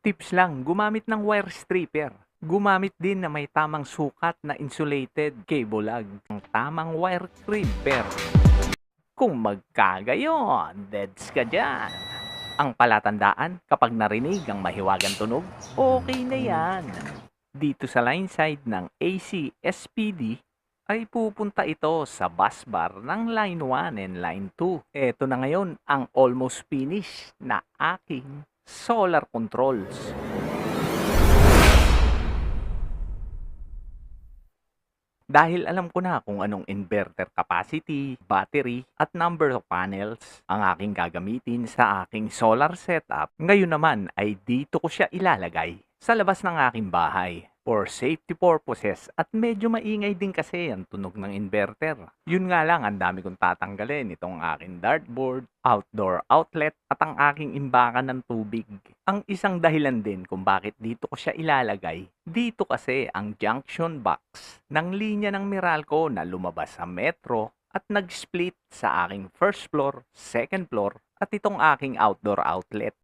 Tips lang, gumamit ng wire stripper. Gumamit din na may tamang sukat na insulated cable lug. Ang tamang wire stripper. Kung magkagayon, deads ka dyan. Ang palatandaan kapag narinig ang mahiwagang tunog, okay na yan. Dito sa line side ng AC SPD ay pupunta ito sa bus bar ng line 1 and line 2. Ito na ngayon ang almost finish na aking solar controls. Dahil alam ko na kung anong inverter capacity, battery, at number of panels ang aking gagamitin sa aking solar setup, ngayon naman ay dito ko siya ilalagay sa labas ng aking bahay for safety purposes at medyo maingay din kasi ang tunog ng inverter. Yun nga lang, ang dami kong tatanggalin itong aking dartboard, outdoor outlet at ang aking imbakan ng tubig. Ang isang dahilan din kung bakit dito ko siya ilalagay, dito kasi ang junction box ng linya ng Meralco na lumabas sa metro at nag-split sa aking first floor, second floor at itong aking outdoor outlet.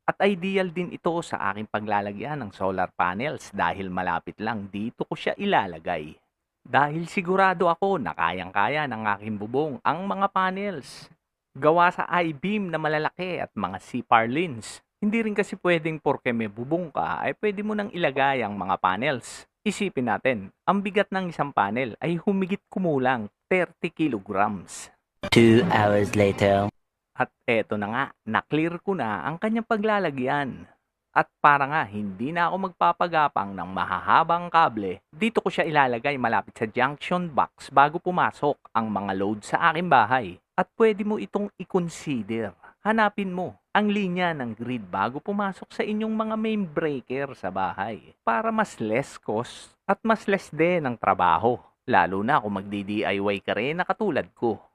At ideal din ito sa aking paglalagyan ng solar panels dahil malapit lang dito ko siya ilalagay. Dahil sigurado ako na kayang-kaya ng aking bubong ang mga panels. Gawa sa I-beam na malalaki at mga C-par lens. Hindi rin kasi pwedeng porke may bubong ka ay pwede mo nang ilagay ang mga panels. Isipin natin, ang bigat ng isang panel ay humigit kumulang 30 kilograms. 2 hours later. At eto na nga, na-clear ko na ang kanyang paglalagyan. At para nga hindi na ako magpapagapang ng mahahabang kable, dito ko siya ilalagay malapit sa junction box bago pumasok ang mga load sa aking bahay. At pwede mo itong i-consider. Hanapin mo ang linya ng grid bago pumasok sa inyong mga main breaker sa bahay para mas less cost at mas less din ang trabaho. Lalo na kung magdi-DIY ka rin na katulad ko.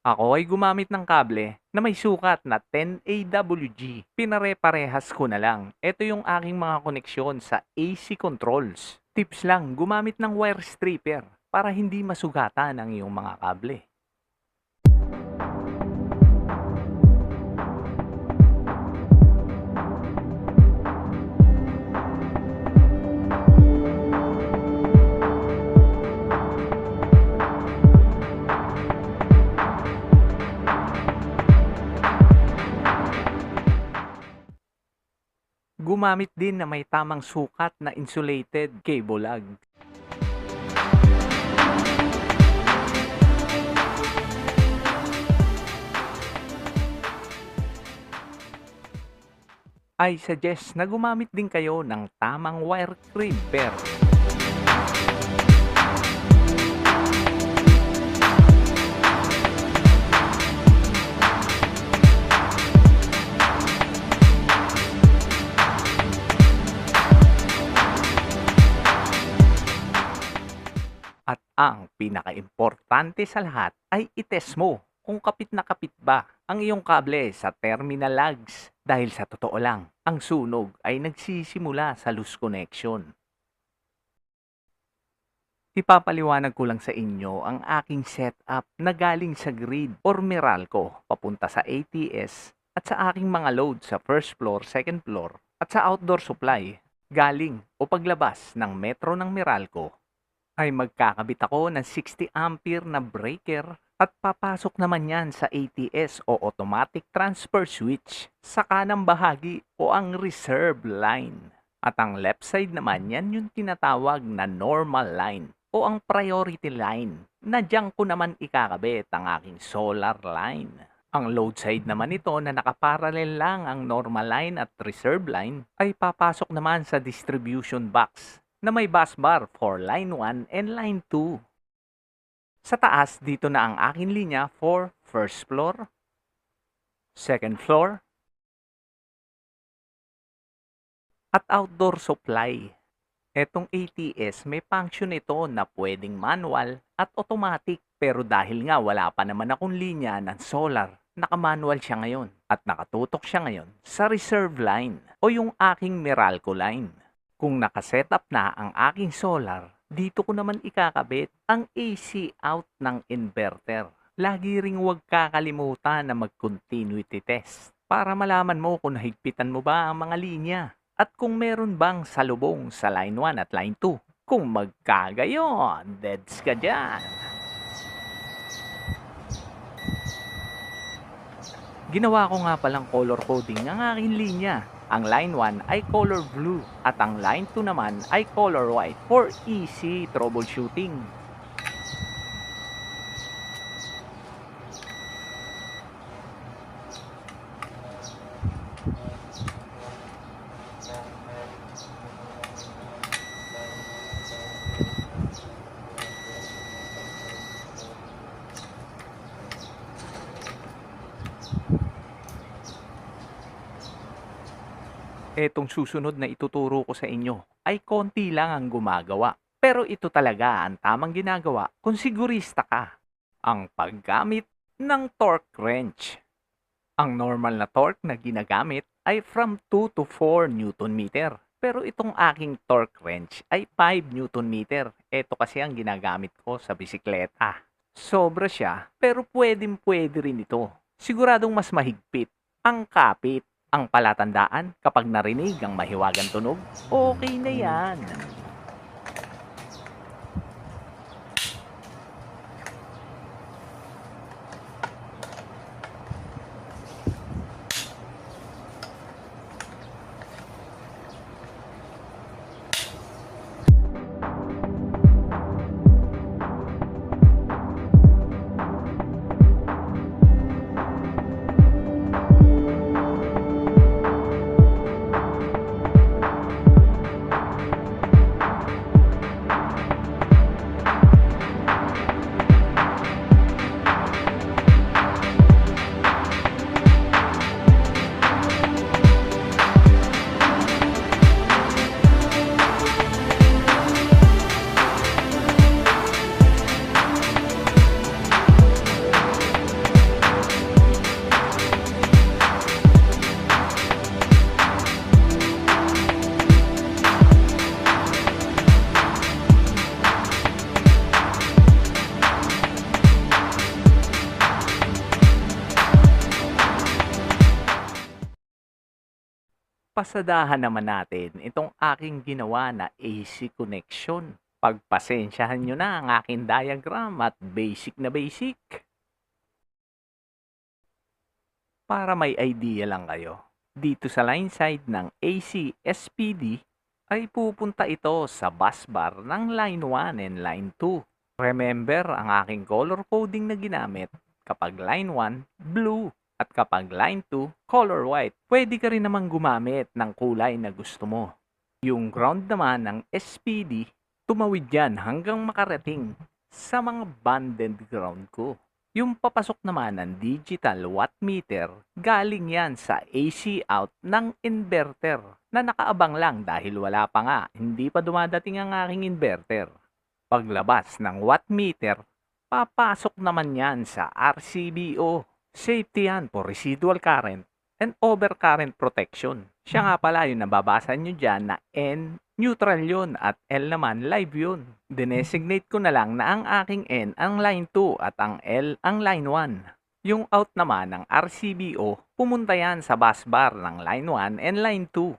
Ako ay gumamit ng kable na may sukat na 10 AWG. Pinare-parehas ko na lang. Ito yung aking mga koneksyon sa AC controls. Tips lang, gumamit ng wire stripper para hindi masugatan ang iyong mga kable. Gumamit din na may tamang sukat na insulated cable lug. I suggest na gumamit din kayo ng tamang wire crimper. At ang pinakaimportante sa lahat ay itest mo kung kapit na kapit ba ang iyong kable sa terminal lugs. Dahil sa totoo lang, ang sunog ay nagsisimula sa loose connection. Ipapaliwanag ko lang sa inyo ang aking setup na galing sa grid or Meralco papunta sa ATS at sa aking mga load sa first floor, second floor at sa outdoor supply galing o paglabas ng metro ng Meralco ay magkakabit ako ng 60 ampere na breaker at papasok naman yan sa ATS o automatic transfer switch sa kanang bahagi o ang reserve line. At ang left side naman yan yung tinatawag na normal line o ang priority line na diyan ko naman ikakabit ang aking solar line. Ang load side naman nito na nakaparallel lang ang normal line at reserve line ay papasok naman sa distribution box na may bus bar for line 1 and line 2. Sa taas, dito na ang aking linya for first floor, second floor, at outdoor supply. Etong ATS, may function ito na pwedeng manual at automatic. Pero dahil nga wala pa naman akong linya ng solar, naka-manual siya ngayon at nakatutok siya ngayon sa reserve line o yung aking Meralco line. Kung nakasetup na ang aking solar, dito ko naman ikakabit ang AC out ng inverter. Lagi ring huwag kakalimutan na mag-continuity test para malaman mo kung nahigpitan mo ba ang mga linya at kung meron bang salubong sa line 1 at line 2. Kung magkagayon, deads ka dyan. Ginawa ko nga palang color coding ang aking linya. Ang line 1 ay color blue at ang line 2 naman ay color white for easy troubleshooting. Etong susunod na ituturo ko sa inyo ay konti lang ang gumagawa. Pero ito talaga ang tamang ginagawa kung sigurista ka. Ang paggamit ng torque wrench. Ang normal na torque na ginagamit ay from 2 to 4 Newton meter. Pero itong aking torque wrench ay 5 Newton meter. Ito kasi ang ginagamit ko sa bisikleta. Sobra siya, pero pwede rin ito. Siguradong mas mahigpit ang kapit. Ang palatandaan kapag narinig ang mahiwagang tunog, okay na yan. Pasadahan naman natin itong aking ginawa na AC connection. Pagpasensyahan nyo na ang aking diagram at basic na basic. Para may idea lang kayo, dito sa line side ng AC SPD ay pupunta ito sa bus bar ng line 1 and line 2. Remember ang aking color coding na ginamit kapag line 1, blue. At kapag line 2, color white, pwede ka rin namang gumamit ng kulay na gusto mo. Yung ground naman ng SPD, tumawid yan hanggang makarating sa mga banded ground ko. Yung papasok naman ng digital wattmeter, galing yan sa AC out ng inverter na nakaabang lang dahil wala pa nga, hindi pa dumadating ang aking inverter. Paglabas ng wattmeter, papasok naman yan sa RCBO. Safety yan for residual current and overcurrent protection. Siya nga pala yung nababasa nyo dyan na N, neutral yun at L naman live yun. Dinesignate ko na lang na ang aking N ang line 2 at ang L ang line 1. Yung out naman ng RCBO, pumunta yan sa bus bar ng line 1 and line 2.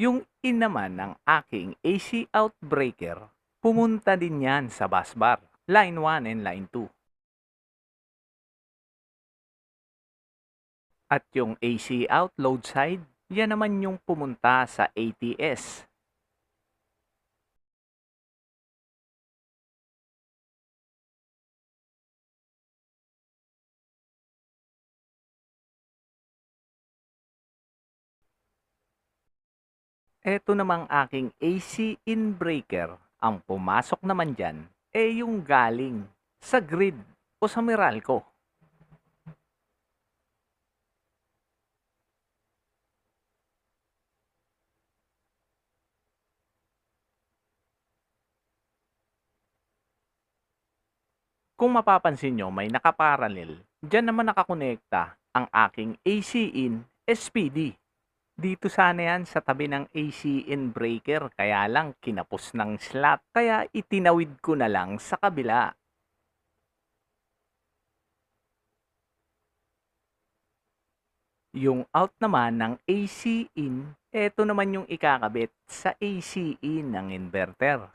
Yung in naman ng aking AC out breaker, pumunta din yan sa bus bar. Line 1 and line 2. At yung AC out load side, yan naman yung pumunta sa ATS. Eto namang aking AC inbreaker, ang pumasok naman dyan, yung galing sa grid o sa Meralco. Kung mapapansin nyo, may nakaparallel. Diyan naman nakakonekta ang aking AC in SPD. Dito sana yan sa tabi ng AC in breaker, kaya lang kinapos ng slot. Kaya itinawid ko na lang sa kabila. Yung out naman ng AC in, eto naman yung ikakabit sa AC in ng inverter.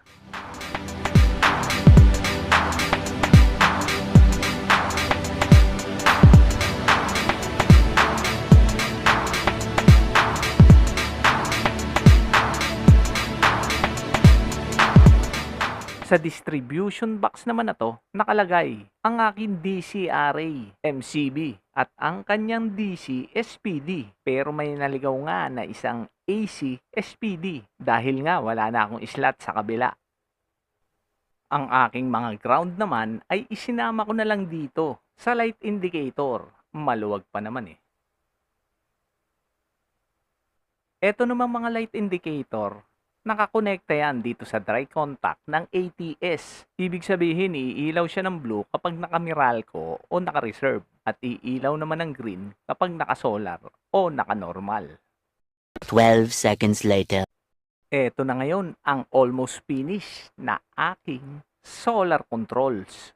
Sa distribution box naman na to, nakalagay ang aking DC array, MCB, at ang kanyang DC SPD. Pero may naligaw nga na isang AC SPD dahil nga wala na akong slot sa kabila. Ang aking mga ground naman ay isinama ko na lang dito sa light indicator. Maluwag pa naman eh. Eto naman mga light indicator, nakakonekta yan dito sa dry contact ng ATS. Ibig sabihin, iilaw siya ng blue kapag naka-Meralco o naka-reserve at iilaw naman ng green kapag naka-solar o naka-normal. 12 seconds later. Eto na ngayon ang almost finished na aking solar controls.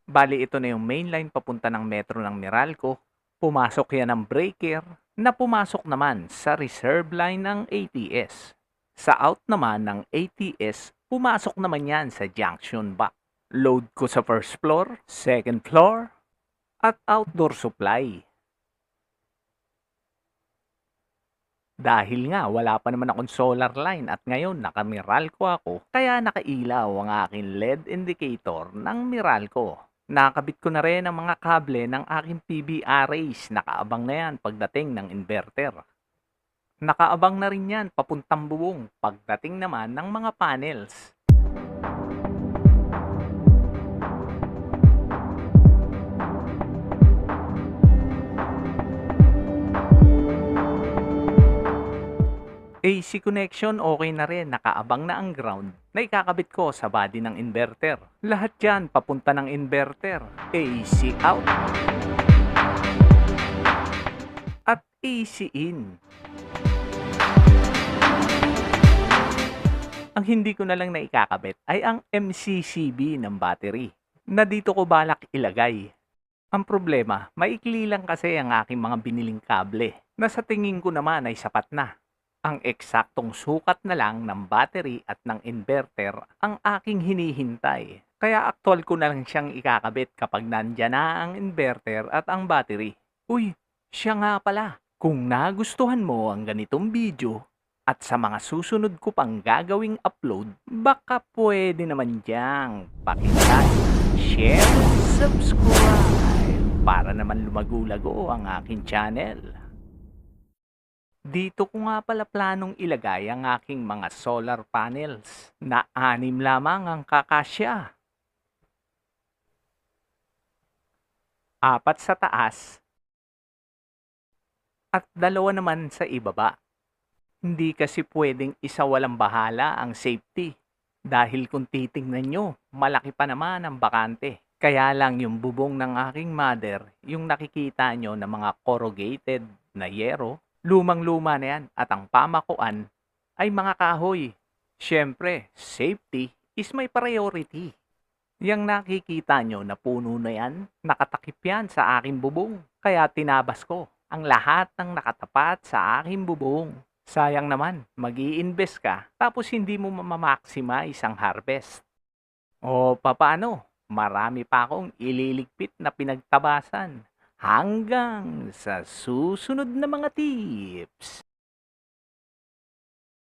Bali ito na yung main line papunta ng metro ng Meralco. Pumasok yan ng breaker na pumasok naman sa reserve line ng ATS. Sa out naman ng ATS, pumasok naman yan sa junction box. Load ko sa first floor, second floor, at outdoor supply. Dahil nga wala pa naman akong solar line at ngayon naka-Meralco ako, kaya nakailaw ang aking LED indicator ng Meralco. Nakabit ko na rin ang mga kable ng aking PV arrays. Nakaabang na yan pagdating ng inverter. Nakaabang na rin yan papuntang bubong pagdating naman ng mga panels. AC connection okay na rin, nakaabang na ang ground na ikakabit ko sa body ng inverter. Lahat yan papunta ng inverter. AC out at AC in. Ang hindi ko na lang na ikakabit ay ang MCCB ng battery na dito ko balak ilagay. Ang problema, maikli lang kasi ang aking mga biniling kable na sa tingin ko naman ay sapat na. Ang eksaktong sukat na lang ng battery at ng inverter ang aking hinihintay. Kaya aktual ko na lang siyang ikakabit kapag nandyan na ang inverter at ang battery. Uy, siya nga pala. Kung nagustuhan mo ang ganitong video at sa mga susunod ko pang gagawing upload, baka pwede naman diyang pakilike, share, subscribe para naman lumago-lago ang aking channel. Dito ko nga pala planong ilagay ang aking mga solar panels na 6 lamang ang kakasya. 4 sa taas at 2 naman sa ibaba. Hindi kasi pwedeng isa walang bahala ang safety dahil kung titingnan nyo, malaki pa naman ang bakante. Kaya lang yung bubong ng aking mother, yung nakikita nyo na mga corrugated na yero, lumang-luma na yan at ang pamakuan ay mga kahoy. Siyempre, safety is my priority. Yang nakikita nyo na puno na yan, nakatakip yan sa aking bubong. Kaya tinabas ko ang lahat ng nakatapat sa aking bubong. Sayang naman, mag-i-invest ka tapos hindi mo mamaximize ang harvest. O papaano? Marami pa akong ililigpit na pinagtabasan. Hanggang sa susunod na mga tips.